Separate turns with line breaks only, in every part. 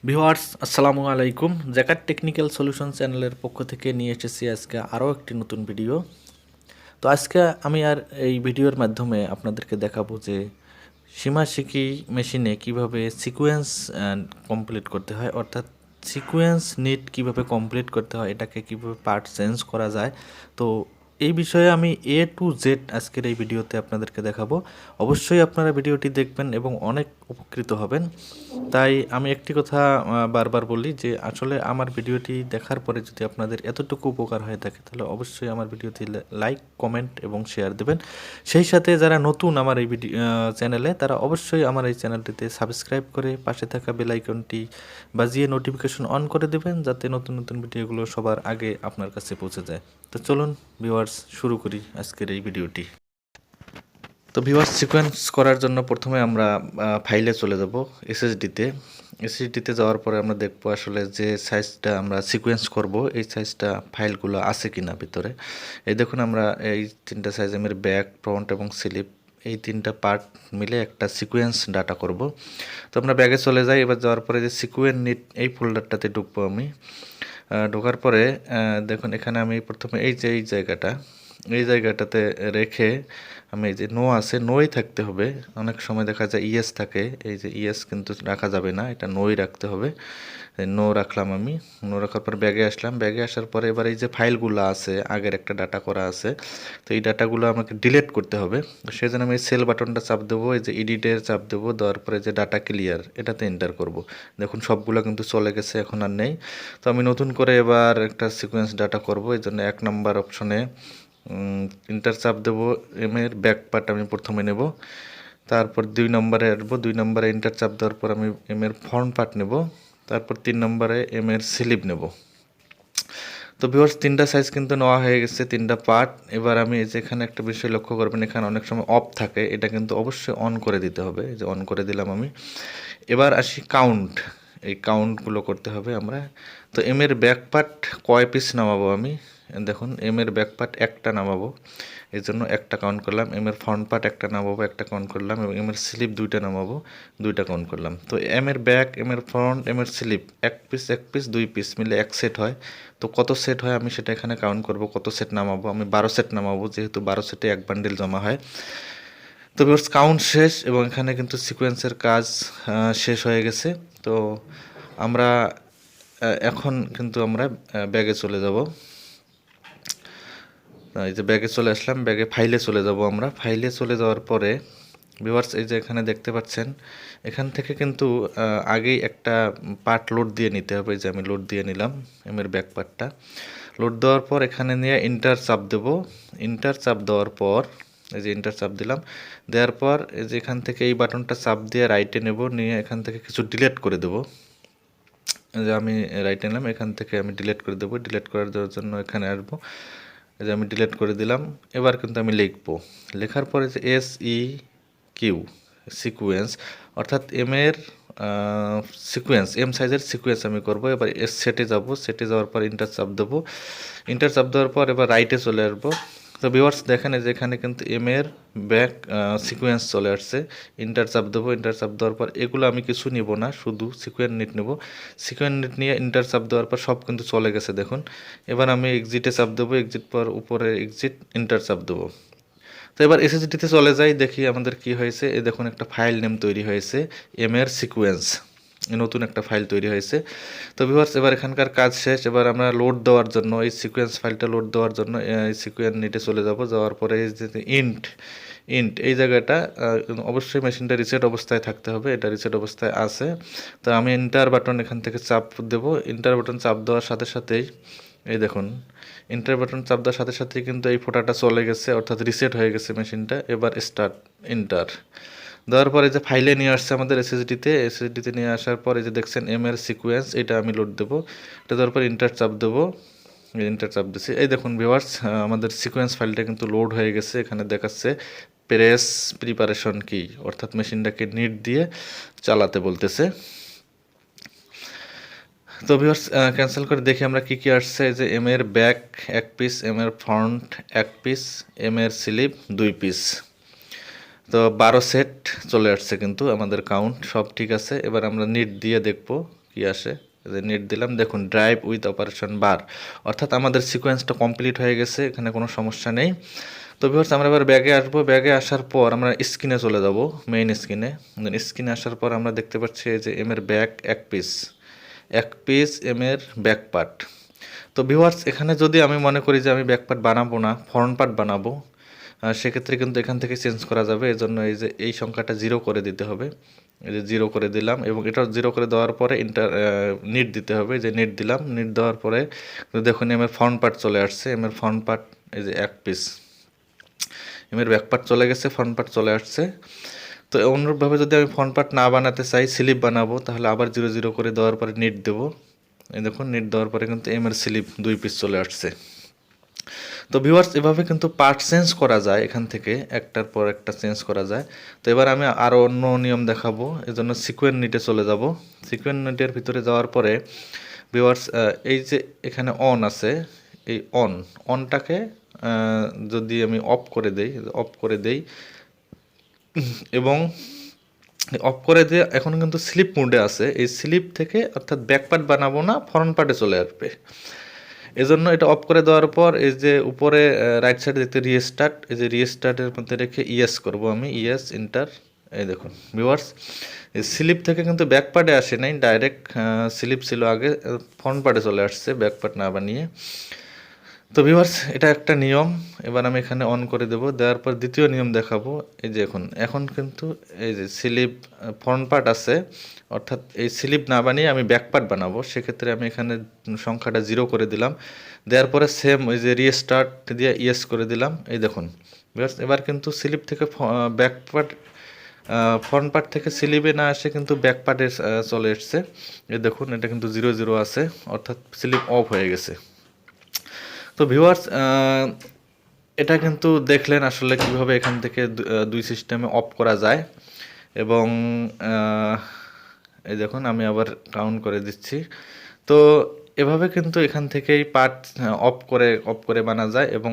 Viewers আসসালামু আলাইকুম। জ্যাকার technical solution চ্যানেলের পক্ষ থেকে নিয়ে এসেছি আজকে আরও একটি নতুন ভিডিও। তো আজকে আমি এই ভিডিওর মাধ্যমে আপনাদেরকে দেখাবো যে সীমাশিকি মেশিনে কিভাবে সিকোয়েন্স কমপ্লিট করতে হয়, অর্থাৎ সিকোয়েন্স নিট কিভাবে কমপ্লিট করতে হয়, এটাকে কিভাবে পার্ট চেঞ্জ করা যায়। তো এই বিষয়ে আমি A to Z আজকের এই ভিডিওতে আপনাদেরকে দেখাবো। অবশ্যই আপনারা ভিডিওটি দেখবেন এবং অনেক উপকৃত হবেন। তাই আমি একটি কথা বারবার বলি যে আসলে আমার ভিডিওটি দেখার পরে যদি আপনাদের এতটুকু উপকার হয়ে থাকে তাহলে অবশ্যই আমার ভিডিওটি লাইক, কমেন্ট এবং শেয়ার দেবেন। সেই সাথে যারা নতুন আমার এই ভিডিও চ্যানেলে, তারা অবশ্যই আমার এই চ্যানেলটিতে সাবস্ক্রাইব করে পাশে থাকা বেল আইকনটি বাজিয়ে নোটিফিকেশন অন করে দেবেন, যাতে নতুন নতুন ভিডিওগুলো সবার আগে আপনার কাছে পৌঁছে যায়। তো চলুন ভিউয়ার্স, শুরু করি আজকের এই ভিডিওটি। তো ভিউয়ার্স, সিকোয়েন্স করার জন্য প্রথমে আমরা ফাইলে চলে যাব, এসএসডিতে যাওয়ার পরে আমরা দেখব আসলে যে সাইজটা আমরা সিকোয়েন্স করব এই সাইজটা ফাইলগুলো আছে কিনা ভিতরে। এই দেখুন, আমরা এই তিনটা সাইজ, এর ব্যাক, ফ্রন্ট এবং স্লিপ, এই তিনটা পার্ট মিলে একটা সিকোয়েন্স ডাটা করব। তো আমরা ব্যাগে চলে যাই। এবার যাওয়ার পরে যে সিকোয়েন্স নিট এই ফোল্ডারটাতে ঢুকবো আমি। ঢোকার পরে দেখুন, এখানে আমি প্রথমে এই জায়গাটাতে রেখে আমি এই যে নো আছে, নোই থাকতে হবে। অনেক সময় দেখা যায় ইএস থাকে, এই যে ইএস কিন্তু রাখা যাবে না, এটা নোই রাখতে হবে। নো রাখলাম আমি। নো রাখার পর ব্যাগে আসলাম। ব্যাগে আসার পরে এবার এই যে ফাইলগুলো আছে, আগের একটা ডাটা করা আছে, তো এই ডাটাগুলো আমাকে ডিলিট করতে হবে। সেই জন্য আমি সেল বাটনটা চাপ দেবো, এই যে এডিটের চাপ দেবো, দেওয়ার পরে যে ডাটা ক্লিয়ার এটাতে এন্টার করব। দেখুন সবগুলো কিন্তু চলে গেছে, এখন আর নেই। তো আমি নতুন করে এবার একটা সিকোয়েন্স ডাটা করব। এই জন্য 1 নম্বর অপশনে এন্টার চাপ দেবো। এর ব্যাক পার্ট আমি প্রথমে নেব, তারপর 2 নম্বরে আসবো। 2 নম্বরে এন্টার চাপ দেওয়ার পর আমি এর ফ্রন্ট পার্ট নেব, তারপর 3 নম্বরে এর স্লিপ নেব। তো ভিউয়ার্স, তিনটা সাইজ কিন্তু নেওয়া হয়ে গেছে, তিনটা পার্ট। এবার আমি এই যে এখানে একটা বিষয় লক্ষ্য করবেন, এখানে অনেক সময় অফ থাকে, এটা কিন্তু অবশ্যই অন করে দিতে হবে। এই যে অন করে দিলাম আমি। এবার আসি কাউন্ট, এই কাউন্টগুলো করতে হবে আমরা। তো এর ব্যাক পার্ট কয় পিস নামাবো আমি, দেখুন এর ব্যাক পার্ট একটা নামাবো, এই জন্য একটা কাউন্ট করলাম। এর ফ্রন্ট পার্ট একটা নামাবো, একটা কাউন্ট করলাম, এবং এর স্লিপ দুইটা নামাবো, দুইটা কাউন্ট করলাম। তো এর ব্যাক, এর ফ্রন্ট, এর স্লিপ এক পিস 2 পিস মিলে এক সেট হয়। তো কত সেট হয় আমি সেটা এখানে কাউন্ট করব, কত সেট নামাবো। আমি 12 সেট নামাবো, যেহেতু 12 সেটে এক বান্ডিল জমা হয়। তো ভিউয়ার্স, কাউন্ট শেষ এবং এখানে কিন্তু সিকোয়েন্সের কাজ শেষ হয়ে গেছে। তো আমরা এখন কিন্তু আমরা ব্যাগে চলে যাব। এই যে ব্যাগে চলে আসলাম, ব্যাগে ফাইলে চলে যাব আমরা। ফাইলে চলে যাওয়ার পরে ভিউয়ার্স, এই যে এখানে দেখতে পাচ্ছেন, এখান থেকে কিন্তু আগেই একটা পার্ট লোড দিয়ে নিতে হবে। যে আমি লোড দিয়ে নিলাম এর ব্যাক পার্টটা। লোড দেওয়ার পর এখানে নিয়ে ইন্টার চাপ দেব। ইন্টার চাপ দেওয়ার পর এই যে ইন্টার চাপ দিলাম, দেওয়ার পর এই যে এখান থেকে এই বাটনটা চাপ দিয়ে রাইটে নেব, নিয়ে এখান থেকে কিছু ডিলিট করে দেব। যে আমি রাইটে নিলাম, এখান থেকে আমি ডিলিট করে দেবো। ডিলিট করার জন্য এখানে আসবো, এই যে আমি ডিলিট করে দিলাম। এবার কিন্তু আমি লিখবো, লেখার পরে যে SEQ সিকোয়েন্স, অর্থাৎ এর সিকোয়েন্স, সাইজের সিকোয়েন্স আমি করব। এবার সেটে যাব, সেটে যাওয়ার পর ইন্টার চাপ দেবো। ইন্টার চাপ দেওয়ার পর এবার রাইটে চলে আসবো। তো ভিউয়ার্স দেখেন, যে এখানে কিন্তু এর ব্যাক সিকোয়েন্স চলে আসছে। ইন্টার চাপ দেবো। ইন্টার চাপ দেওয়ার পর এগুলো আমি কিছু নিব না, শুধু সিকোয়েন্স নিট নেব। সিকোয়েন্স নিট নিয়ে ইন্টার চাপ দেওয়ার পর সব কিন্তু চলে গেছে দেখুন। এবার আমি এক্সিটে চাপ দেবো, এক্সিট পর উপরে এক্সিট, ইন্টার চাপ দেবো। তো এবার এসএসডিতে চলে যাই, দেখি আমাদের কি হয়েছে। এই দেখুন, একটা ফাইল নেম তৈরি হয়েছে, এর সিকোয়েন্স, নতুন একটা ফাইল তৈরি হয়েছে। তো ভিউয়ার্স, এবার এখানকার কাজ শেষ। এবার আমরা লোড দেওয়ার জন্য, এই সিকোয়েন্স ফাইলটা লোড দেওয়ার জন্য এই সিকোয়েন্স নিটে চলে যাব। যাওয়ার পরে এই যে ইন্ট এই জায়গাটা অবশ্যই মেশিনটা রিসেট অবস্থায় থাকতে হবে, এটা রিসেট অবস্থায় আছে। তো আমি এন্টার বাটন এখান থেকে চাপ দেবো। এন্টার বাটন চাপ দেওয়ার সাথে সাথেই এই দেখুন, এন্টার বাটন চাপ দেওয়ার সাথে সাথেই কিন্তু এই ফোটাটা চলে গেছে, অর্থাৎ রিসেট হয়ে গেছে মেশিনটা। এবার স্টার্ট, এন্টার দেওয়ার পরে যে ফাইলে নিয়ে আসছে আমাদের এসএসডিতে নিয়ে আসার পরে যে দেখছেন এর সিকোয়েন্স, এটা আমি লোড দেবো। এটা দেওয়ার পর ইন্টার চাপ দেবো, ইন্টার চাপ দিচ্ছি। এই দেখুন ভিউয়ার্স, আমাদের সিকোয়েন্স ফাইলটা কিন্তু লোড হয়ে গেছে। এখানে দেখাচ্ছে প্রেস প্রিপারেশন কি, অর্থাৎ মেশিনটাকে নিট দিয়ে চালাতে বলতেছে। তো ভিউয়ার্স, ক্যান্সেল করে দেখি আমরা কি কি আসছে। যে এর ব্যাক 1 পিস, এর ফ্রন্ট 1 পিস, এর স্লিপ 2 পিস। তো 12 সেট চলে আসছে কিন্তু আমাদের কাউন্ট সব ঠিক আছে। এবার আমরা নিট দিয়ে দেখব কি আসে, যে নেট দিলাম, দেখুন ড্রাইভ উইথ অপারেশন বার, অর্থাৎ আমাদের সিকোয়েন্সটা কমপ্লিট হয়ে গেছে, এখানে কোনো সমস্যা নেই। তো ভিউয়ার্স আমরা এবার ব্যাগে আসবো, ব্যাগে আসার পর আমরা স্ক্রিনে চলে যাব, মেইন স্ক্রিনে। স্ক্রিনে আসার পর আমরা দেখতে পাচ্ছি যে এম এর ব্যাক এক পিস এম এর ব্যাক পার্ট। তো ভিউয়ার্স এখানে যদি আমি মনে করি যে আমি ব্যাক পার্ট বানাবো না, ফ্রন্ট পার্ট বানাবো, সেক্ষেত্রে কিন্তু এখান থেকে চেঞ্জ করা যাবে। এই জন্য এই যে এই সংখ্যাটা 0 করে দিতে হবে, এই যে 0 করে দিলাম, এবং এটা 0 করে দেওয়ার পরে নিট দিতে হবে, যে নিট দিলাম, নিট দেওয়ার পরে দেখুন এম এর ফ্রন্ট পার্ট চলে আসছে, এম এর ফ্রন্ট পার্ট এই যে এক পিস, এম এর ব্যাক পার্ট চলে গেছে, ফ্রন্ট পার্ট চলে আসছে। তো অনুরূপভাবে যদি আমি ফ্রন্ট পার্ট না বানাতে চাই, স্লিপ বানাবো, তাহলে আবার 0 0 করে দেওয়ার পরে নিট দেবো। এই দেখুন নিট দেওয়ার পরে কিন্তু এম এর স্লিপ 2 পিস চলে আসছে। তো ভিউয়ার্স এভাবে কিন্তু পার্ট চেঞ্জ করা যায়, এখান থেকে একটার পর একটা চেঞ্জ করা যায়। তো এবার আমি আরও অন্য নিয়ম দেখাবো, এই জন্য সিকোয়েন্স নিটে চলে যাব। সিকোয়েন্স নিটের ভিতরে যাওয়ার পরে ভিউয়ার্স এই যে এখানে অন আছে, এই অনটাকে যদি আমি অফ করে দেই এবং অফ করে দিয়ে এখন কিন্তু স্লিপ মোডে আছে, এই স্লিপ থেকে অর্থাৎ ব্যাক পার্ট বানাবো না, ফ্রন্ট পার্টে চলে আসবে। এজন্য এটা অফ করে দেওয়ার পর এই যে উপরে রাইট সাইডে দেখতে রিস্টার্ট, এই যে রিস্টার্টের মধ্যে রেখে ইয়েস করব আমি, ইয়েস এন্টার। এই দেখুন ভিউয়ার্স এই স্লিপ থেকে কিন্তু ব্যাক পার্টে আসে নাই, ডাইরেক্ট স্লিপ ছিল আগে, ফ্রন্ট পার্টে চলে আসছে ব্যাক পার্ট না বানিয়ে। তো ভিউয়ার্স এটা একটা নিয়ম। এবার আমি এখানে অন করে দেব, দেওয়ার পর দ্বিতীয় নিয়ম দেখাবো। এই যে এখন কিন্তু এই যে স্লিপ ফ্রন্ট পার্ট আছে, অর্থাৎ এই স্লিপ না বানিয়ে আমি ব্যাক পার্ট বানাবো, সেক্ষেত্রে আমি এখানে সংখ্যাটা 0 করে দিলাম, দেওয়ার পরে সেম ওই যে রিস্টার্ট দিয়ে ইয়েস করে দিলাম। এই দেখুন ভিউয়ার্স এবার কিন্তু স্লিপ থেকে ব্যাক পার্ট, ফ্রন্ট পার্ট থেকে স্লিপে না আসে কিন্তু ব্যাক পার্টে চলে এসছে। এই দেখুন এটা কিন্তু 0 0 আছে, অর্থাৎ স্লিপ অফ হয়ে গেছে। তো ভিউয়ার্স এটা কিন্তু দেখলেন আসলে কিভাবে এখান থেকে দুই সিস্টেমে অফ করা যায়। এবং এই দেখুন আমি আবার কাউন্ট করে দিচ্ছি। তো এভাবে কিন্তু এখান থেকেই পার্ট অফ করে বানা যায়, এবং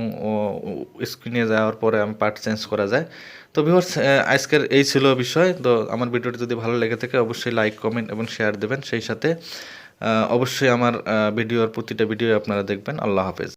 স্ক্রিনে যাওয়ার পরে আমি পার্ট চেঞ্জ করা যায়। তো ভিউয়ার্স আজকের এই ছিল বিষয়। তো আমার ভিডিওটি যদি ভালো লেগে থাকে অবশ্যই লাইক, কমেন্ট এবং শেয়ার দেবেন, সেই সাথে অবশ্যই আমার ভিডিওর প্রতিটা ভিডিও আপনারা দেখবেন। আল্লাহ হাফেজ।